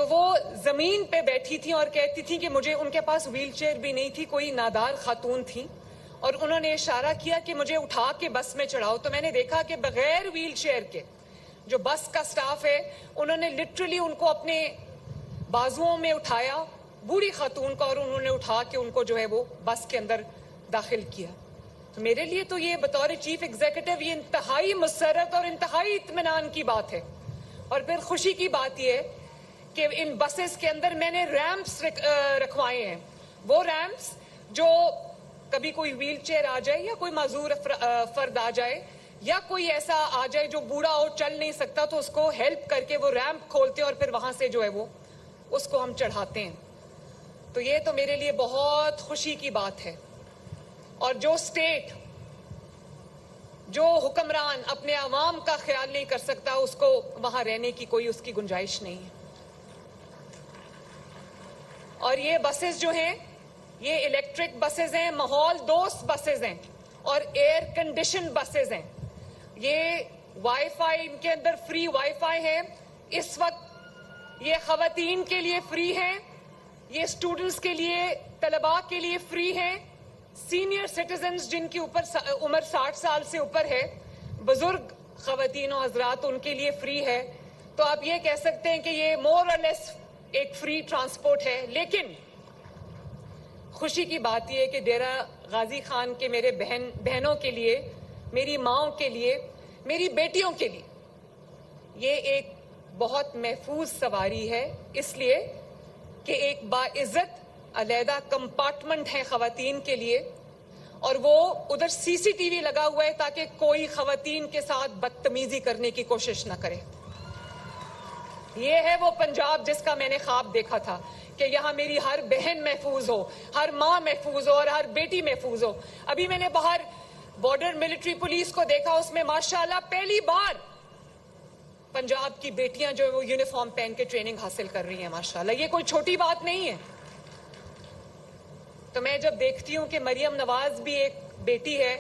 وہ زمین پہ بیٹھی تھی اور کہتی تھی کہ مجھے، ان کے پاس ویل چیئر بھی نہیں تھی، کوئی نادار خاتون تھی، اور انہوں نے اشارہ کیا کہ مجھے اٹھا کے بس میں چڑھاؤ. تو میں نے دیکھا کہ بغیر ویل چیئر کے جو بس کا سٹاف ہے انہوں نے لٹرلی ان کو اپنے بازوؤں میں اٹھایا، بوڑھی خاتون کو، اور انہوں نے اٹھا کے ان کو جو ہے وہ بس کے اندر داخل کیا. تو میرے لیے تو یہ بطور چیف ایگزیکٹو یہ انتہائی مسرت اور انتہائی اطمینان کی بات ہے. اور پھر خوشی کی بات یہ ہے کہ ان بسز کے اندر میں نے ریمپس رکھوائے ہیں. وہ ریمپس جو کبھی کوئی ویل چیئر آ جائے یا کوئی معذور فرد آ جائے یا کوئی ایسا آ جائے جو بوڑھا ہو، چل نہیں سکتا، تو اس کو ہیلپ کر کے وہ ریمپ کھولتے ہیں اور پھر وہاں سے جو ہے وہ اس کو ہم چڑھاتے ہیں. تو یہ تو میرے لیے بہت خوشی کی بات ہے. اور جو اسٹیٹ، جو حکمران اپنے عوام کا خیال نہیں کر سکتا، اس کو وہاں رہنے کی کوئی اس کی گنجائش نہیں ہے. اور یہ بسز جو ہیں یہ الیکٹرک بسز ہیں، ماحول دوست بسز ہیں اور ایئر کنڈیشن بسز ہیں. یہ وائی فائی، ان کے اندر فری وائی فائی ہے. اس وقت یہ خواتین کے لیے فری ہے، یہ اسٹوڈنٹس کے لیے، طلباء کے لیے فری ہے، سینئر سٹیزنز جن کی عمر 60 سال سے اوپر ہے، بزرگ خواتین و حضرات، ان کے لیے فری ہے. تو آپ یہ کہہ سکتے ہیں کہ یہ مور اور لیس ایک فری ٹرانسپورٹ ہے. لیکن خوشی کی بات یہ ہے کہ ڈیرہ غازی خان کے میرے بہنوں کے لیے، میری ماؤں کے لیے، میری بیٹیوں کے لیے یہ ایک بہت محفوظ سواری ہے. اس لیے کہ ایک باعزت علیحدہ کمپارٹمنٹ ہے خواتین کے لیے، اور وہ ادھر سی سی ٹی وی لگا ہوا ہے تاکہ کوئی خواتین کے ساتھ بدتمیزی کرنے کی کوشش نہ کرے. یہ ہے وہ پنجاب جس کا میں نے خواب دیکھا تھا کہ یہاں میری ہر بہن محفوظ ہو، ہر ماں محفوظ ہو اور ہر بیٹی محفوظ ہو. ابھی میں نے باہر بارڈر ملٹری پولیس کو دیکھا، اس میں ماشاءاللہ پہلی بار پنجاب کی بیٹیاں جو وہ یونیفارم پہن کے ٹریننگ حاصل کر رہی ہیں. ماشاءاللہ یہ کوئی چھوٹی بات نہیں ہے. تو میں جب دیکھتی ہوں کہ مریم نواز بھی ایک بیٹی ہے،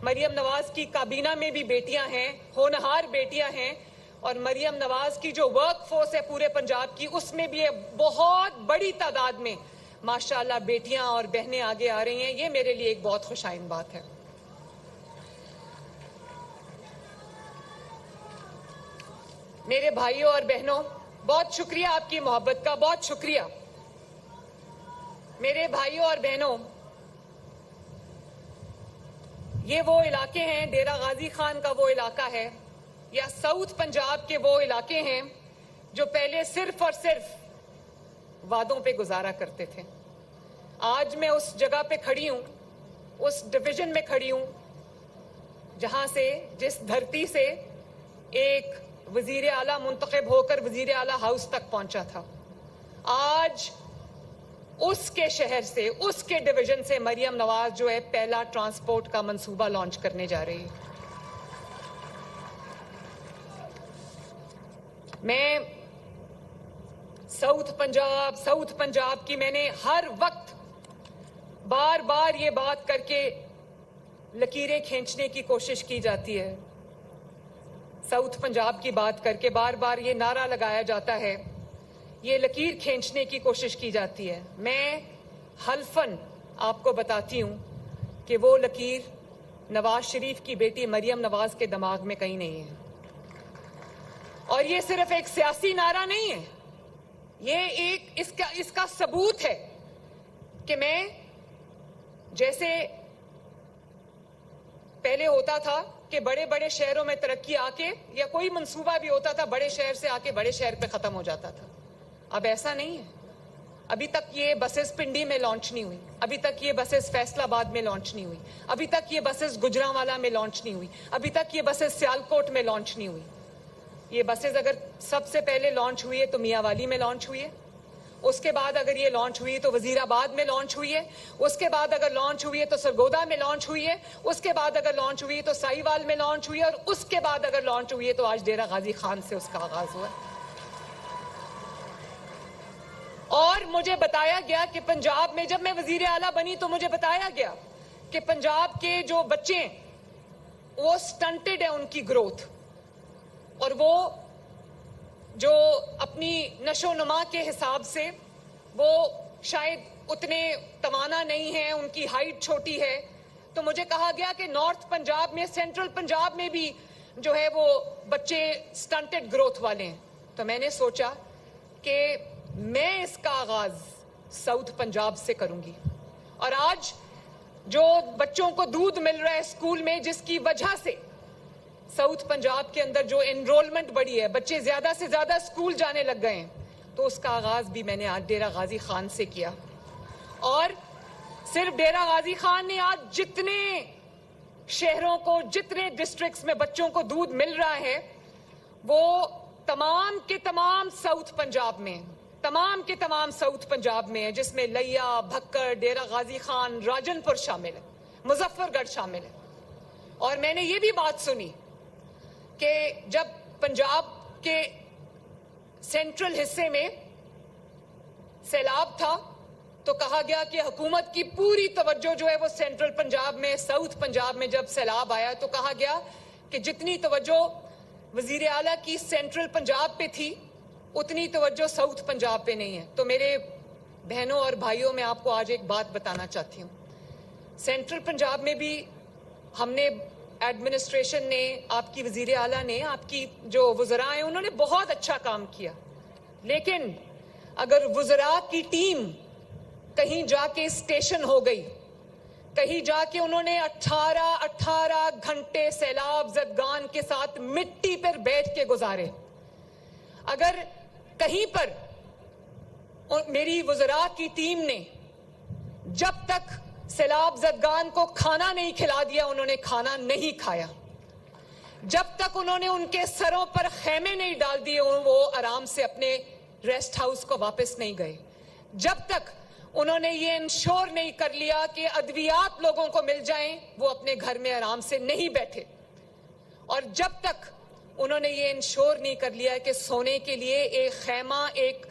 مریم نواز کی کابینہ میں بھی بیٹیاں ہیں، ہونہار بیٹیاں ہیں، اور مریم نواز کی جو ورک فورس ہے پورے پنجاب کی، اس میں بھی بہت بڑی تعداد میں ماشاءاللہ بیٹیاں اور بہنیں آگے آ رہی ہیں. یہ میرے لیے ایک بہت خوشائن بات ہے. میرے بھائیوں اور بہنوں، بہت شکریہ آپ کی محبت کا، بہت شکریہ. میرے بھائیوں اور بہنوں، یہ وہ علاقے ہیں، ڈیرہ غازی خان کا وہ علاقہ ہے یا ساؤتھ پنجاب کے وہ علاقے ہیں جو پہلے صرف اور صرف وعدوں پہ گزارا کرتے تھے. آج میں اس جگہ پہ کھڑی ہوں، اس ڈویژن میں کھڑی ہوں جہاں سے، جس دھرتی سے ایک وزیر اعلیٰ منتخب ہو کر وزیر اعلیٰ ہاؤس تک پہنچا تھا. آج اس کے شہر سے، اس کے ڈویژن سے مریم نواز جو ہے پہلا ٹرانسپورٹ کا منصوبہ لانچ کرنے جا رہی ہے. میں ساؤتھ پنجاب کی، میں نے ہر وقت بار بار یہ بات کر کے لکیریں کھینچنے کی کوشش کی جاتی ہے. ساؤتھ پنجاب کی بات کر کے بار بار یہ نعرہ لگایا جاتا ہے، یہ لکیر کھینچنے کی کوشش کی جاتی ہے. میں حلفاً آپ کو بتاتی ہوں کہ وہ لکیر نواز شریف کی بیٹی مریم نواز کے دماغ میں کہیں نہیں ہے. اور یہ صرف ایک سیاسی نعرہ نہیں ہے، یہ ایک اس کا ثبوت ہے کہ میں، جیسے پہلے ہوتا تھا کہ بڑے بڑے شہروں میں ترقی آ کے، یا کوئی منصوبہ بھی ہوتا تھا بڑے شہر سے آ کے بڑے شہر پہ ختم ہو جاتا تھا. اب ایسا نہیں ہے. ابھی تک یہ بسز پنڈی میں لانچ نہیں ہوئی، ابھی تک یہ بسز فیصل آباد میں لانچ نہیں ہوئی، ابھی تک یہ بسز گجرانوالہ میں لانچ نہیں ہوئی، ابھی تک یہ بسز سیالکوٹ میں لانچ نہیں ہوئی. یہ بسز اگر سب سے پہلے لانچ ہوئی ہے تو میاں والی میں لانچ ہوئی ہے، اس کے بعد اگر یہ لانچ ہوئی تو وزیر آباد میں لانچ ہوئی ہے، اس کے بعد اگر لانچ ہوئی ہے تو سرگودا میں لانچ ہوئی ہے، اس کے بعد اگر لانچ ہوئی ہے تو سائیوال میں لانچ ہوئی ہے، اور اس کے بعد اگر لانچ ہوئی ہے تو آج ڈیرہ غازی خان سے اس کا آغاز ہوا ہے. اور مجھے بتایا گیا کہ پنجاب میں، جب میں وزیر اعلیٰ بنی تو مجھے بتایا گیا کہ پنجاب کے جو بچے ہیں وہ سٹنٹڈ ہے ان کی گروتھ، اور جو اپنی نشو نما کے حساب سے وہ شاید اتنے توانا نہیں ہیں, ان کی ہائٹ چھوٹی ہے, تو مجھے کہا گیا کہ نارتھ پنجاب میں, سینٹرل پنجاب میں بھی جو ہے وہ بچے سٹنٹڈ گروتھ والے ہیں. تو میں نے سوچا کہ میں اس کا آغاز ساؤتھ پنجاب سے کروں گی. اور آج جو بچوں کو دودھ مل رہا ہے اسکول میں, جس کی وجہ سے ساؤتھ پنجاب کے اندر جو انرولمنٹ بڑھی ہے, بچے زیادہ سے زیادہ اسکول جانے لگ گئے ہیں, تو اس کا آغاز بھی میں نے آج ڈیرہ غازی خان سے کیا. اور صرف ڈیرہ غازی خان نے آج جتنے شہروں کو, جتنے ڈسٹرکٹس میں بچوں کو دودھ مل رہا ہے, وہ تمام کے تمام ساؤتھ پنجاب میں, تمام کے تمام ساؤتھ پنجاب میں ہے, جس میں لیا, بھکر, ڈیرہ غازی خان, راجن پور شامل ہے, مظفر گڑھ شامل ہے. اور میں نے یہ بھی بات سنی کہ جب پنجاب کے سینٹرل حصے میں سیلاب تھا تو کہا گیا کہ حکومت کی پوری توجہ جو ہے وہ سینٹرل پنجاب میں, ساؤتھ پنجاب میں جب سیلاب آیا تو کہا گیا کہ جتنی توجہ وزیر اعلیٰ کی سینٹرل پنجاب پہ تھی اتنی توجہ ساؤتھ پنجاب پہ نہیں ہے. تو میرے بہنوں اور بھائیوں, میں آپ کو آج ایک بات بتانا چاہتی ہوں. سینٹرل پنجاب میں بھی ہم نے, ایڈمنسٹریشن نے, آپ کی وزیر اعلیٰ نے, آپ کی جو وزراء ہیں انہوں نے بہت اچھا کام کیا. لیکن اگر وزراء کی ٹیم کہیں جا کے اسٹیشن ہو گئی, کہیں جا کے انہوں نے 18 گھنٹے سیلاب زدگان کے ساتھ مٹی پر بیٹھ کے گزارے, اگر کہیں پر میری وزراء کی ٹیم نے جب تک سیلاب زدگان کو کھانا نہیں کھلا دیا انہوں نے کھانا نہیں کھایا, جب تک انہوں نے ان کے سروں پر خیمے نہیں ڈال دیے وہ آرام سے اپنے ریسٹ ہاؤس کو واپس نہیں گئے, جب تک انہوں نے یہ انشور نہیں کر لیا کہ ادویات لوگوں کو مل جائیں وہ اپنے گھر میں آرام سے نہیں بیٹھے, اور جب تک انہوں نے یہ انشور نہیں کر لیا کہ سونے کے لیے ایک خیمہ, ایک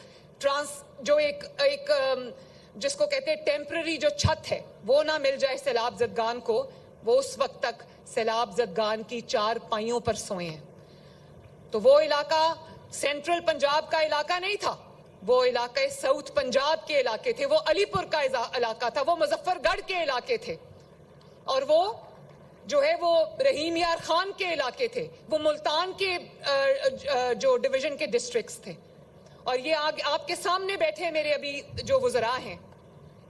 جس کو کہتے ہیں ٹیمپرری جو چھت ہے وہ نہ مل جائے سیلاب زدگان کو, وہ اس وقت تک سیلاب زدگان کی 4 پائیوں پر سوئے ہیں. تو وہ علاقہ سینٹرل پنجاب کا علاقہ نہیں تھا, وہ علاقے ساؤتھ پنجاب کے علاقے تھے, وہ علی پور کا علاقہ تھا, وہ مظفر گڑھ کے علاقے تھے, اور وہ جو ہے وہ رحیم یار خان کے علاقے تھے, وہ ملتان کے جو ڈویژن کے ڈسٹرکٹس تھے. اور یہ آپ کے سامنے بیٹھے میرے ابھی جو وزراء ہیں,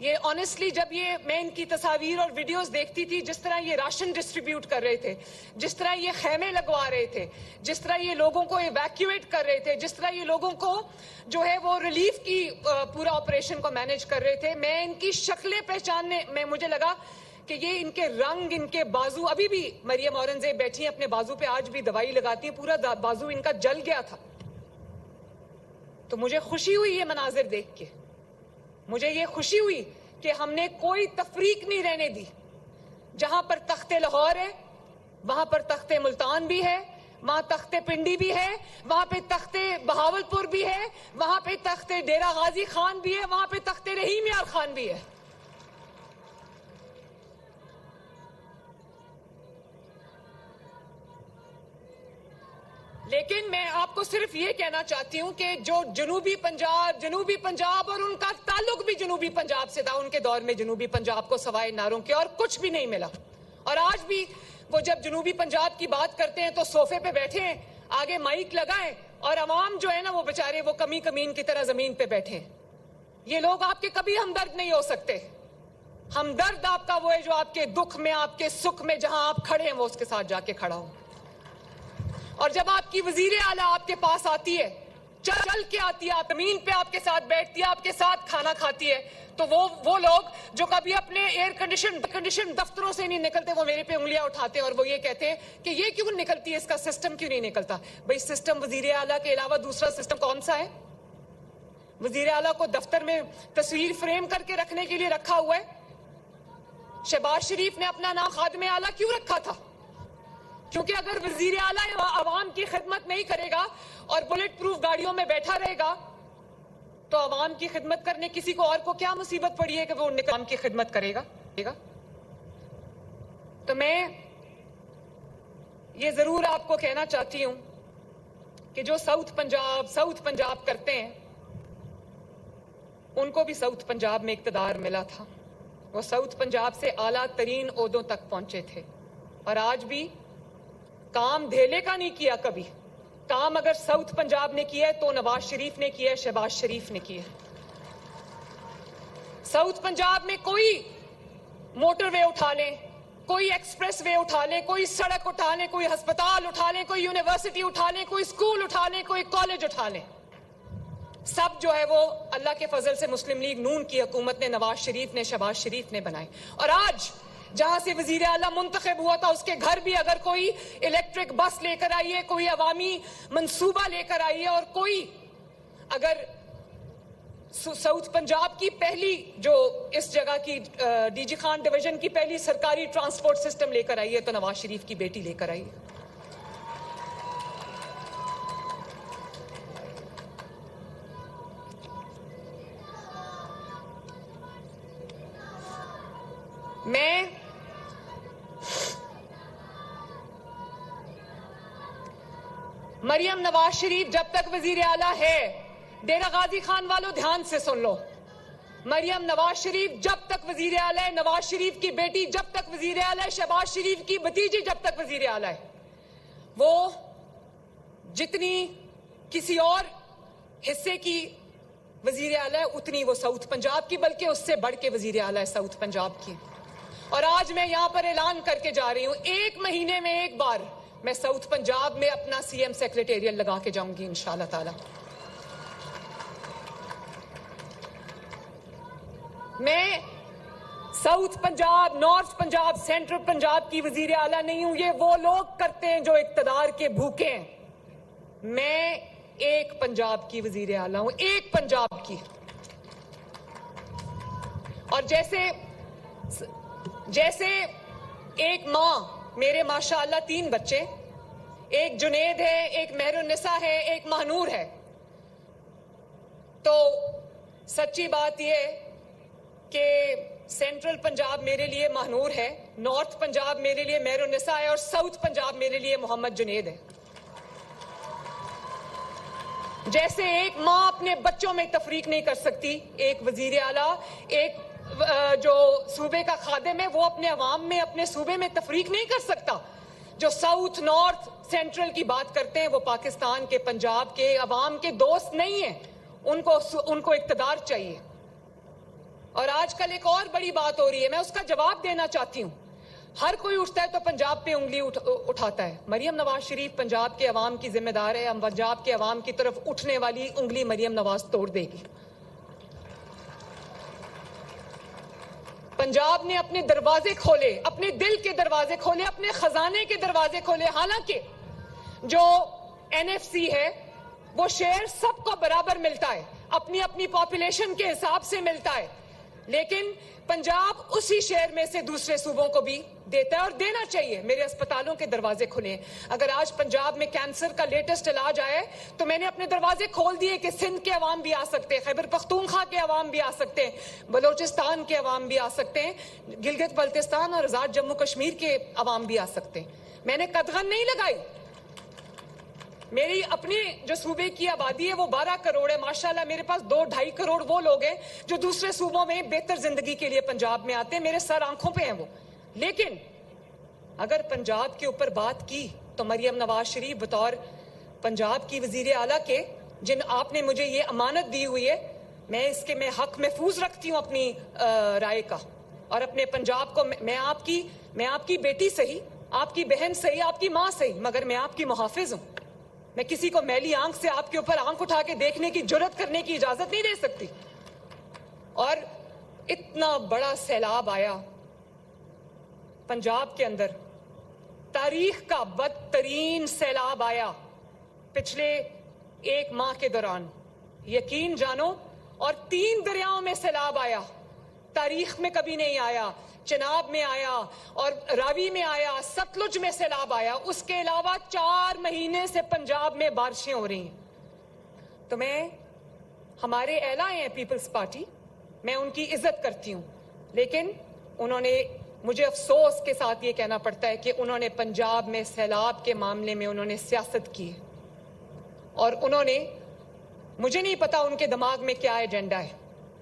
یہ آنیسٹلی جب یہ میں ان کی تصاویر اور ویڈیوز دیکھتی تھی, جس طرح یہ راشن ڈسٹریبیوٹ کر رہے تھے, جس طرح یہ خیمے لگوا رہے تھے, جس طرح یہ لوگوں کو ایویکیویٹ کر رہے تھے, جس طرح یہ لوگوں کو جو ہے وہ ریلیف کی پورا آپریشن کو مینیج کر رہے تھے, میں ان کی شکلیں پہچاننے میں مجھے لگا کہ یہ ان کے رنگ, ان کے بازو, ابھی بھی مریم اورنگزیب بیٹھی ہیں اپنے بازو پہ, آج بھی دوائی لگاتی ہیں, پورا بازو ان کا جل گیا تھا. تو مجھے خوشی ہوئی یہ مناظر دیکھ کے, مجھے یہ خوشی ہوئی کہ ہم نے کوئی تفریق نہیں رہنے دی. جہاں پر تخت لاہور ہے وہاں پر تخت ملتان بھی ہے, وہاں تخت پنڈی بھی ہے, وہاں پہ تخت بہاولپور بھی ہے, وہاں پہ تخت ڈیرہ غازی خان بھی ہے, وہاں پہ تخت رحیم یار خان بھی ہے. لیکن میں آپ کو صرف یہ کہنا چاہتی ہوں کہ جو جنوبی پنجاب اور ان کا تعلق بھی جنوبی پنجاب سے تھا, ان کے دور میں جنوبی پنجاب کو سوائے نعروں کے اور کچھ بھی نہیں ملا. اور آج بھی وہ جب جنوبی پنجاب کی بات کرتے ہیں تو صوفے پہ بیٹھے ہیں, آگے مائک لگائیں, اور عوام جو ہے نا وہ بیچارے وہ کمین کی طرح زمین پہ بیٹھے ہیں. یہ لوگ آپ کے کبھی ہمدرد نہیں ہو سکتے. ہمدرد آپ کا وہ ہے جو آپ کے دکھ میں, آپ کے سکھ میں جہاں آپ کھڑے ہیں وہ اس کے ساتھ جا کے کھڑا ہو. اور جب آپ کی وزیر اعلیٰ آپ کے پاس آتی ہے, چل کے آتی ہے, زمین پہ آپ کے ساتھ بیٹھتی ہے, آپ کے ساتھ کھانا کھاتی ہے, تو وہ لوگ جو کبھی اپنے ایئر کنڈیشن دفتروں سے نہیں نکلتے, وہ میرے پہ انگلیاں اٹھاتے ہیں اور وہ یہ کہتے ہیں کہ یہ کیوں نکلتی ہے, اس کا سسٹم کیوں نہیں نکلتا. بھئی سسٹم وزیر اعلیٰ کے علاوہ دوسرا سسٹم کون سا ہے؟ وزیر اعلیٰ کو دفتر میں تصویر فریم کر کے رکھنے کے لیے رکھا ہوا ہے. شہباز شریف نے اپنا نام خادم اعلیٰ کیوں رکھا تھا؟ کیونکہ اگر وزیر اعلیٰ عوام کی خدمت نہیں کرے گا اور بلٹ پروف گاڑیوں میں بیٹھا رہے گا تو عوام کی خدمت کرنے کسی کو اور کو کیا مصیبت پڑی ہے کہ وہ عوام کی خدمت کرے گا. تو میں یہ ضرور آپ کو کہنا چاہتی ہوں کہ جو ساؤتھ پنجاب کرتے ہیں ان کو بھی ساؤتھ پنجاب میں اقتدار ملا تھا. وہ ساؤتھ پنجاب سے اعلیٰ ترین عہدوں تک پہنچے تھے اور آج بھی کام دھیلے کا نہیں کیا کبھی. کام اگر ساؤتھ پنجاب نے کیا ہے تو نواز شریف نے کیا ہے, شہباز شریف نے کیا ہے. ساؤتھ پنجاب میں کوئی موٹر وے اٹھا لیں, کوئی ایکسپریس وے اٹھا لیں, کوئی سڑک اٹھا لیں, کوئی ہسپتال اٹھا لیں, کوئی یونیورسٹی اٹھا لیں, کوئی اسکول اٹھا لیں, کوئی کالج اٹھا لیں, سب جو ہے وہ اللہ کے فضل سے مسلم لیگ نون کی حکومت نے, نواز شریف نے, شہباز شریف نے بنائے. اور آج جہاں سے وزیر اعلیٰ منتخب ہوا تھا اس کے گھر بھی اگر کوئی الیکٹرک بس لے کر آئی ہے, کوئی عوامی منصوبہ لے کر آئی ہے, اور کوئی اگر ساؤتھ پنجاب کی پہلی جو اس جگہ کی ڈی جی خان ڈویژن کی پہلی سرکاری ٹرانسپورٹ سسٹم لے کر آئی ہے تو نواز شریف کی بیٹی لے کر آئی ہے. میں مریم نواز شریف جب تک وزیر اعلیٰ ہے, ڈیرہ غازی خان والوں دھیان سے سن لو, مریم نواز شریف جب تک وزیر اعلیٰ ہے, نواز شریف کی بیٹی جب تک وزیر اعلیٰ ہے, شہباز شریف کی بھتیجی جب تک وزیر اعلیٰ ہے, وہ جتنی کسی اور حصے کی وزیر اعلیٰ ہے اتنی وہ ساؤتھ پنجاب کی, بلکہ اس سے بڑھ کے وزیر اعلیٰ ہے ساؤتھ پنجاب کی. اور آج میں یہاں پر اعلان کر کے جا رہی ہوں, 1 مہینے میں ایک بار میں ساؤتھ پنجاب میں اپنا سی ایم سیکریٹریٹ لگا کے جاؤں گی انشاءاللہ تعالی. میں south Punjab, north Punjab, central Punjab کی وزیر اعلیٰ نہیں ہوں. یہ وہ لوگ کرتے ہیں جو اقتدار کے بھوکے ہیں. میں ایک پنجاب کی وزیر اعلیٰ ہوں, ایک پنجاب کی. اور جیسے ایک ماں, میرے ماشاءاللہ 3 بچے, ایک جنید ہے, ایک مہر النساء ہے, ایک مہنور ہے, تو سچی بات یہ کہ سینٹرل پنجاب میرے لیے مہنور ہے, نارتھ پنجاب میرے لیے مہر النساء ہے, اور ساؤتھ پنجاب میرے لیے محمد جنید ہے. جیسے ایک ماں اپنے بچوں میں تفریق نہیں کر سکتی, ایک وزیر اعلیٰ, ایک جو صوبے کا خادم ہے, وہ اپنے عوام میں, اپنے صوبے میں تفریق نہیں کر سکتا. جو ساؤتھ, نارتھ, سینٹرل کی بات کرتے ہیں وہ پاکستان کے, پنجاب کے عوام کے دوست نہیں ہیں. ان کو اقتدار چاہیے. اور آج کل ایک اور بڑی بات ہو رہی ہے, میں اس کا جواب دینا چاہتی ہوں. ہر کوئی اٹھتا ہے تو پنجاب پہ انگلی اٹھاتا ہے. مریم نواز شریف پنجاب کے عوام کی ذمہ دار ہے. ہم پنجاب کے عوام کی طرف اٹھنے والی انگلی مریم نواز توڑ دے گی. پنجاب نے اپنے دروازے کھولے, اپنے دل کے دروازے کھولے, اپنے خزانے کے دروازے کھولے. حالانکہ جو NFC ہے وہ شیئر سب کو برابر ملتا ہے, اپنی اپنی پاپولیشن کے حساب سے ملتا ہے, لیکن پنجاب اسی شہر میں سے دوسرے صوبوں کو بھی دیتا ہے, اور دینا چاہیے. میرے اسپتالوں کے دروازے کھلے ہیں. اگر آج پنجاب میں کینسر کا لیٹسٹ علاج آئے تو میں نے اپنے دروازے کھول دیے کہ سندھ کے عوام بھی آ سکتے ہیں, خیبر پختونخوا کے عوام بھی آ سکتے ہیں, بلوچستان کے عوام بھی آ سکتے ہیں, گلگت بلتستان اور آزاد جموں کشمیر کے عوام بھی آ سکتے ہیں. میں نے قدغن نہیں لگائی. میری اپنی جو صوبے کی آبادی ہے وہ 12 کروڑ ہے. ماشاءاللہ میرے پاس 2-2.5 کروڑ وہ لوگ ہیں جو دوسرے صوبوں میں بہتر زندگی کے لیے پنجاب میں آتے ہیں. میرے سر آنکھوں پہ ہیں وہ. لیکن اگر پنجاب کے اوپر بات کی تو مریم نواز شریف بطور پنجاب کی وزیر اعلیٰ کے, جن آپ نے مجھے یہ امانت دی ہوئی ہے, میں حق محفوظ رکھتی ہوں اپنی رائے کا, اور اپنے پنجاب کو میں آپ کی بیٹی صحیح, آپ کی بہن صحیح, آپ کی ماں صحیح, مگر میں آپ کی محافظ ہوں. میں کسی کو میلی آنکھ سے آپ کے اوپر آنکھ اٹھا کے دیکھنے کی جرات کرنے کی اجازت نہیں دے سکتی. اور اتنا بڑا سیلاب آیا پنجاب کے اندر, تاریخ کا بدترین سیلاب آیا پچھلے 1 ماہ کے دوران, یقین جانو. اور 3 دریاؤں میں سیلاب آیا, تاریخ میں کبھی نہیں آیا. چناب میں آیا, اور راوی میں آیا, ستلج میں سیلاب آیا. اس کے علاوہ 4 مہینے سے پنجاب میں بارشیں ہو رہی ہیں. تو ہمارے اعلیٰ ہیں پیپلز پارٹی, میں ان کی عزت کرتی ہوں, لیکن انہوں نے, مجھے افسوس کے ساتھ یہ کہنا پڑتا ہے کہ انہوں نے پنجاب میں سیلاب کے معاملے میں انہوں نے سیاست کی, اور انہوں نے, مجھے نہیں پتا ان کے دماغ میں کیا ایجنڈا ہے,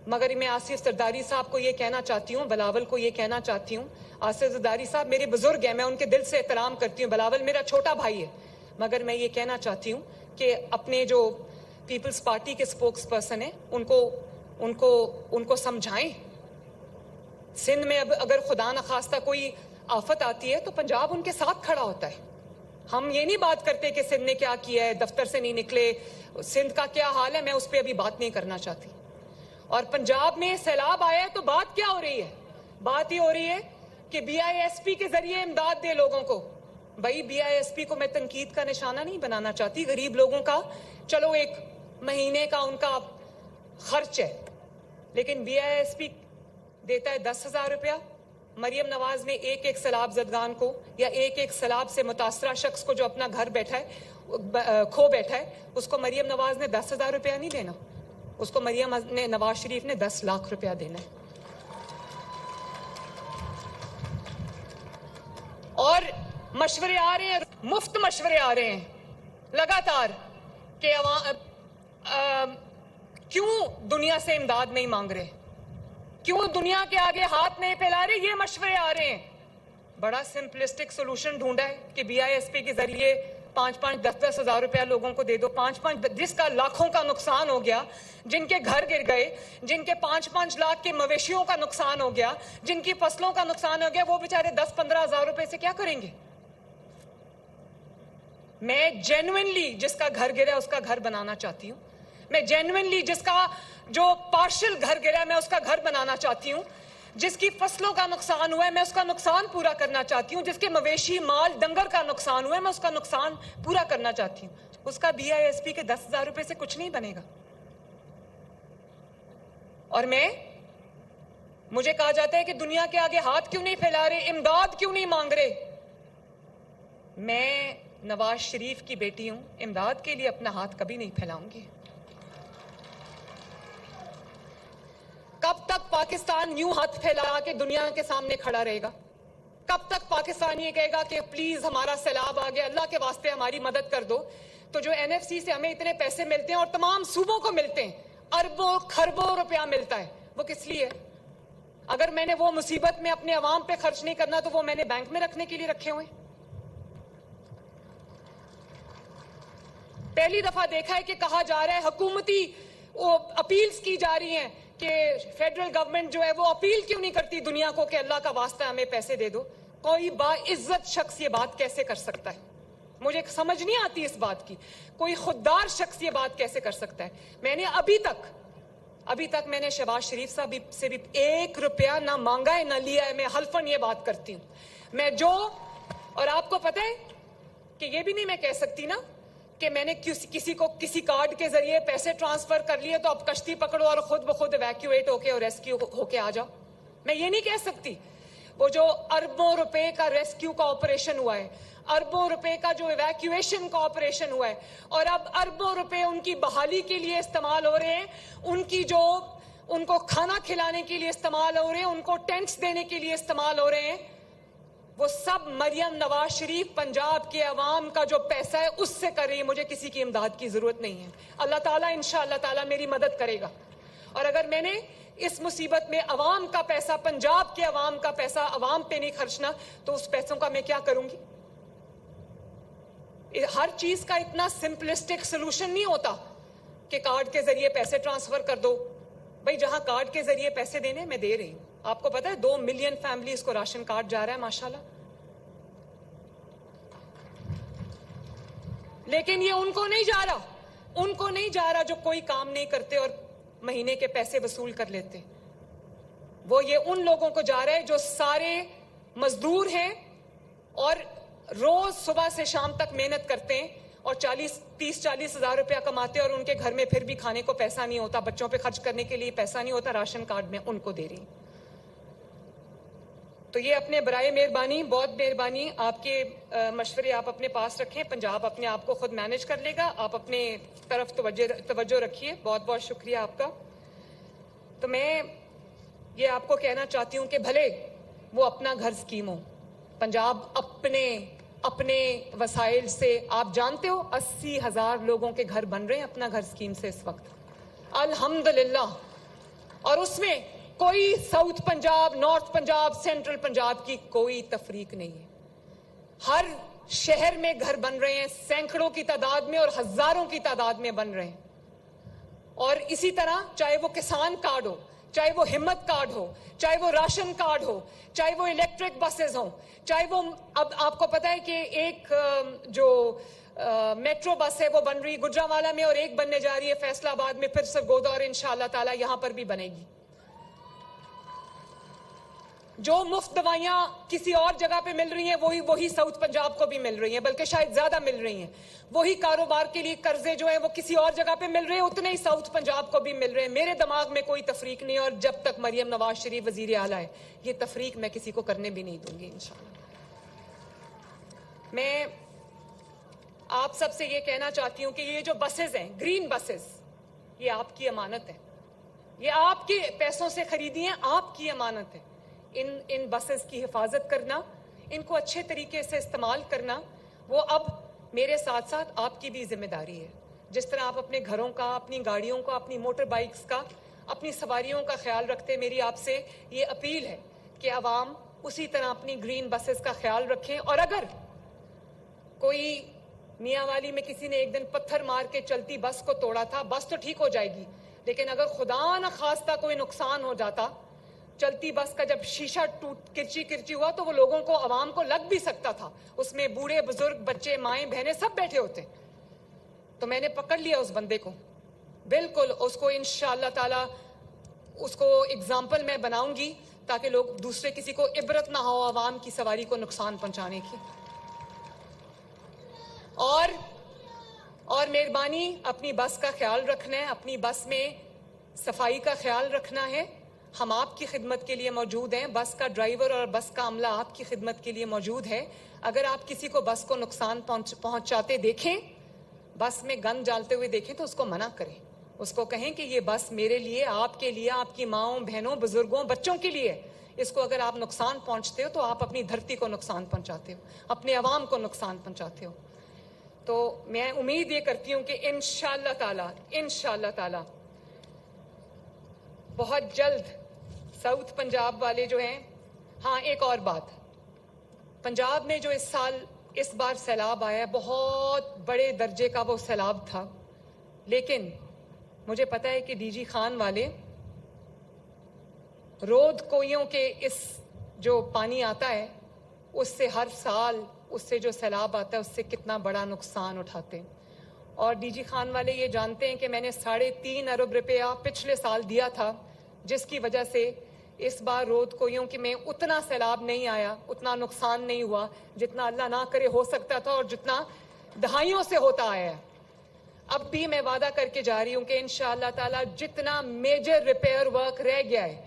مگر میں آصف زرداری صاحب کو یہ کہنا چاہتی ہوں, بلاول کو یہ کہنا چاہتی ہوں, آصف زرداری صاحب میرے بزرگ ہیں, میں ان کے دل سے احترام کرتی ہوں, بلاول میرا چھوٹا بھائی ہے, مگر میں یہ کہنا چاہتی ہوں کہ اپنے جو پیپلز پارٹی کے سپوکس پرسن ہیں ان کو سمجھائیں. سندھ میں اب اگر خدا نخواستہ کوئی آفت آتی ہے تو پنجاب ان کے ساتھ کھڑا ہوتا ہے. ہم یہ نہیں بات کرتے کہ سندھ نے کیا کیا ہے, دفتر سے نہیں نکلے, سندھ کا کیا حال ہے, میں اس پہ ابھی بات نہیں کرنا چاہتی. اور پنجاب میں سیلاب آیا ہے تو بات کیا ہو رہی ہے؟ بات یہ ہو رہی ہے کہ بی آئی ایس پی کے ذریعے امداد دے لوگوں کو. بھائی بی آئی ایس پی کو میں تنقید کا نشانہ نہیں بنانا چاہتی, غریب لوگوں کا چلو ایک مہینے کا ان کا خرچ ہے, لیکن بی آئی ایس پی دیتا ہے 10,000 روپیہ. مریم نواز نے ایک سیلاب زدگان کو یا ایک سیلاب سے متاثرہ شخص کو جو اپنا گھر بیٹھا ہے, کھو بیٹھا ہے, اس کو مریم نواز نے 10,000 روپیہ نہیں دینا, اس کو مریم نے نواز شریف نے 10 لاکھ روپیہ دینا ہے. اور مشورے آ رہے ہیں, مفت مشورے آ رہے ہیں لگاتار کہ کیوں دنیا سے امداد نہیں مانگ رہے, کیوں دنیا کے آگے ہاتھ نہیں پھیلا رہے, یہ مشورے آ رہے ہیں. بڑا سمپلسٹک سولوشن ڈھونڈا ہے کہ بی آئی ایس پی کے ذریعے 5-10 ہزار روپیہ لوگوں کو دے دو. 5 جس کا لاکھوں کا نقصان ہو گیا, جن کے گھر گر گئے, جن کے 5 لاکھ کے مویشیوں کا نقصان ہو گیا, جن کی فصلوں کا نقصان ہو گیا, وہ بیچارے 10-15 ہزار روپے سے کیا کریں گے؟ میں جینوئنلی جس کا گھر گرا ہے اس کا گھر بنانا چاہتی ہوں. میں جینوئنلی جس کا جو پارشل گھر گرا ہے میں اس کا گھر بنانا چاہتی ہوں. جس کی فصلوں کا نقصان ہوا ہے میں اس کا نقصان پورا کرنا چاہتی ہوں. جس کے مویشی مال ڈنگر کا نقصان ہوا ہے میں اس کا نقصان پورا کرنا چاہتی ہوں. اس کا بی آئی ایس پی کے 10,000 روپے سے کچھ نہیں بنے گا. اور مجھے کہا جاتا ہے کہ دنیا کے آگے ہاتھ کیوں نہیں پھیلا رہے, امداد کیوں نہیں مانگ رہے. میں نواز شریف کی بیٹی ہوں, امداد کے لیے اپنا ہاتھ کبھی نہیں پھیلاؤں گی. کب تک پاکستان یوں ہاتھ پھیلا کے دنیا کے سامنے کھڑا رہے گا؟ کب تک پاکستان یہ کہے گا کہ پلیز ہمارا سیلاب آ گیا, اللہ کے واسطے ہماری مدد کر دو؟ تو جو این ایف سی سے ہمیں اتنے پیسے ملتے ہیں اور تمام صوبوں کو ملتے ہیں, اربوں خربوں روپیہ ملتا ہے, وہ کس لیے؟ اگر میں نے وہ مصیبت میں اپنے عوام پہ خرچ نہیں کرنا تو وہ میں نے بینک میں رکھنے کے لیے رکھے ہوئے. پہلی دفعہ دیکھا ہے کہ کہا جا رہا ہے, حکومتی اپیلز کی جا رہی ہیں کہ فیڈرل گورنمنٹ جو ہے وہ اپیل کیوں نہیں کرتی دنیا کو کہ اللہ کا واسطہ ہمیں پیسے دے دو. کوئی باعزت شخص یہ بات کیسے کر سکتا ہے؟ مجھے سمجھ نہیں آتی اس بات کی. کوئی خوددار شخص یہ بات کیسے کر سکتا ہے؟ میں نے ابھی تک میں نے شہباز شریف صاحب سے بھی 1 روپیہ نہ مانگا ہے نہ لیا ہے. میں حلفاً یہ بات کرتی ہوں. اور آپ کو پتہ ہے کہ یہ بھی نہیں میں کہہ سکتی نا کہ میں نے کسی کو کسی کارڈ کے ذریعے پیسے ٹرانسفر کر لیے تو اب کشتی پکڑو اور خود بخود ایویکیویٹ ہو کے اور ریسکیو ہو کے آ جاؤ. میں یہ نہیں کہہ سکتی. وہ جو اربوں روپے کا ریسکیو کا آپریشن ہوا ہے, اربوں روپے کا جو ایویکیویشن کا آپریشن ہوا ہے, اور اب اربوں روپے ان کی بحالی کے لیے استعمال ہو رہے ہیں, ان کو کھانا کھلانے کے لیے استعمال ہو رہے ہیں, ان کو ٹینٹس دینے کے لیے استعمال ہو رہے ہیں, وہ سب مریم نواز شریف پنجاب کے عوام کا جو پیسہ ہے اس سے کر رہی ہے. مجھے کسی کی امداد کی ضرورت نہیں ہے. اللہ تعالیٰ انشاءاللہ تعالیٰ میری مدد کرے گا. اور اگر میں نے اس مصیبت میں عوام کا پیسہ, پنجاب کے عوام کا پیسہ عوام پہ نہیں خرچنا تو اس پیسوں کا میں کیا کروں گی؟ ہر چیز کا اتنا سمپلسٹک سلوشن نہیں ہوتا کہ کارڈ کے ذریعے پیسے ٹرانسفر کر دو. بھائی جہاں کارڈ کے ذریعے پیسے دینے میں دے رہی ہوں. آپ کو پتا ہے 2 ملین فیملیز کو راشن کارڈ جا رہا ہے ماشاءاللہ. لیکن یہ ان کو نہیں جا رہا جو کوئی کام نہیں کرتے اور مہینے کے پیسے وصول کر لیتے. وہ یہ ان لوگوں کو جا رہا ہے جو سارے مزدور ہیں اور روز صبح سے شام تک محنت کرتے ہیں اور 30-40 ہزار روپیہ کماتے اور ان کے گھر میں پھر بھی کھانے کو پیسہ نہیں ہوتا, بچوں پہ خرچ کرنے کے لیے پیسہ نہیں ہوتا, راشن کارڈ میں ان کو دے رہی. تو یہ اپنے برائے مہربانی, بہت مہربانی, آپ کے مشورے آپ اپنے پاس رکھیں. پنجاب اپنے آپ کو خود مینج کر لے گا. آپ اپنے طرف توجہ رکھیے. بہت بہت شکریہ آپ کا. تو میں یہ آپ کو کہنا چاہتی ہوں کہ بھلے وہ اپنا گھر اسکیم ہو, پنجاب اپنے اپنے وسائل سے. آپ جانتے ہو 80,000 لوگوں کے گھر بن رہے ہیں اپنا گھر اسکیم سے اس وقت, الحمدللہ. اور اس میں کوئی south Punjab, north Punjab, central Punjab کی کوئی تفریق نہیں ہے. ہر شہر میں گھر بن رہے ہیں, سینکڑوں کی تعداد میں اور ہزاروں کی تعداد میں بن رہے ہیں. اور اسی طرح چاہے وہ کسان کارڈ ہو, چاہے وہ ہمت کارڈ ہو, چاہے وہ راشن کارڈ ہو, چاہے وہ الیکٹرک بسز ہوں, چاہے وہ, اب آپ کو پتا ہے کہ ایک جو میٹرو بس ہے وہ بن رہی گجرانوالہ میں اور ایک بننے جا رہی ہے فیصلہ آباد میں, پھر سرگودا, اور انشاءاللہ تعالی یہاں پر بھی بنے گی. جو مفت دوائیاں کسی اور جگہ پہ مل رہی ہیں وہی ساؤتھ پنجاب کو بھی مل رہی ہیں, بلکہ شاید زیادہ مل رہی ہیں. وہی کاروبار کے لیے قرضے جو ہیں وہ کسی اور جگہ پہ مل رہے ہیں, اتنے ہی ساؤتھ پنجاب کو بھی مل رہے ہیں. میرے دماغ میں کوئی تفریق نہیں, اور جب تک مریم نواز شریف وزیر اعلیٰ ہے یہ تفریق میں کسی کو کرنے بھی نہیں دوں گی انشاءاللہ. میں آپ سب سے یہ کہنا چاہتی ہوں کہ یہ جو بسز ہیں, گرین بسز, یہ آپ کی امانت ہے. یہ آپ کے پیسوں سے خریدی ہیں, آپ کی امانت ہے. ان بسز کی حفاظت کرنا, ان کو اچھے طریقے سے استعمال کرنا, وہ اب میرے ساتھ ساتھ آپ کی بھی ذمہ داری ہے. جس طرح آپ اپنے گھروں کا, اپنی گاڑیوں کا, اپنی موٹر بائکس کا, اپنی سواریوں کا خیال رکھتے, میری آپ سے یہ اپیل ہے کہ عوام اسی طرح اپنی گرین بسز کا خیال رکھیں. اور اگر کوئی میاں والی میں کسی نے ایک دن پتھر مار کے چلتی بس کو توڑا تھا, بس تو ٹھیک ہو جائے گی, لیکن اگر خدا نہ خواستہ کوئی نقصان ہو جاتا, چلتی بس کا جب شیشہ ٹوٹ کرچی ہوا تو وہ لوگوں کو, عوام کو لگ بھی سکتا تھا. اس میں بوڑھے بزرگ, بچے, مائیں, بہنیں سب بیٹھے ہوتے. تو میں نے پکڑ لیا اس بندے کو, بالکل اس کو انشاءاللہ تعالی اس کو اگزامپل میں بناؤں گی تاکہ لوگ دوسرے کسی کو عبرت نہ ہو عوام کی سواری کو نقصان پہنچانے کی. اور مہربانی اپنی بس کا خیال رکھنا ہے, اپنی بس میں صفائی کا خیال رکھنا ہے. ہم آپ کی خدمت کے لیے موجود ہیں, بس کا ڈرائیور اور بس کا عملہ آپ کی خدمت کے لیے موجود ہے. اگر آپ کسی کو بس کو نقصان پہنچاتے دیکھیں, بس میں گند ڈالتے ہوئے دیکھیں, تو اس کو منع کریں. اس کو کہیں کہ یہ بس میرے لیے, آپ کے لیے, آپ کی ماؤں, بہنوں, بزرگوں, بچوں کے لیے. اس کو اگر آپ نقصان پہنچتے ہو تو آپ اپنی دھرتی کو نقصان پہنچاتے ہو, اپنے عوام کو نقصان پہنچاتے ہو. تو میں امید یہ کرتی ہوں کہ انشاءاللہ تعالی بہت جلد ساؤتھ پنجاب والے جو ہیں, ہاں ایک اور بات, پنجاب میں جو اس بار سیلاب آیا ہے, بہت بڑے درجے کا وہ سیلاب تھا, لیکن مجھے پتا ہے کہ ڈی جی خان والے رود کوئیوں کے اس جو پانی آتا ہے اس سے ہر سال اس سے جو سیلاب آتا ہے اس سے کتنا بڑا نقصان اٹھاتے ہیں. اور ڈی جی خان والے یہ جانتے ہیں کہ میں نے 3.5 ارب روپیہ پچھلے سال دیا تھا, جس کی وجہ سے اس بار رود کوئیوں کے میں اتنا سیلاب نہیں آیا, اتنا نقصان نہیں ہوا جتنا اللہ نہ کرے ہو سکتا تھا اور جتنا دہائیوں سے ہوتا آیا ہے. اب بھی میں وعدہ کر کے جا رہی ہوں کہ انشاءاللہ تعالی جتنا میجر ریپیئر ورک رہ گیا ہے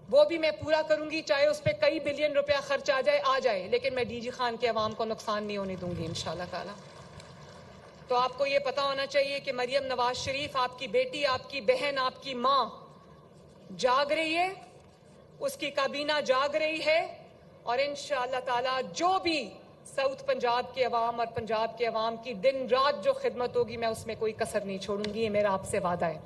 وہ بھی میں پورا کروں گی, چاہے اس پہ کئی بلین روپیہ خرچ آ جائے, لیکن میں ڈی جی خان کے عوام کو نقصان نہیں ہونے دوں گی انشاءاللہ تعالی. تو آپ کو یہ پتا ہونا چاہیے کہ مریم نواز شریف, آپ کی بیٹی, آپ کی بہن, آپ کی ماں جاگ رہی ہے, اس کی کابینہ جاگ رہی ہے, اور انشاءاللہ تعالی جو بھی ساؤتھ پنجاب کے عوام اور پنجاب کے عوام کی دن رات جو خدمت ہوگی میں اس میں کوئی کسر نہیں چھوڑوں گی. یہ میرا آپ سے وعدہ ہے.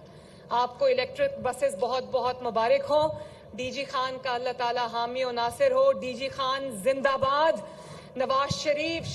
آپ کو الیکٹرک بسز بہت بہت مبارک ہوں. ڈی جی خان کا اللہ تعالی حامی و ناصر ہو. ڈی جی خان زندہ باد. نواز شریف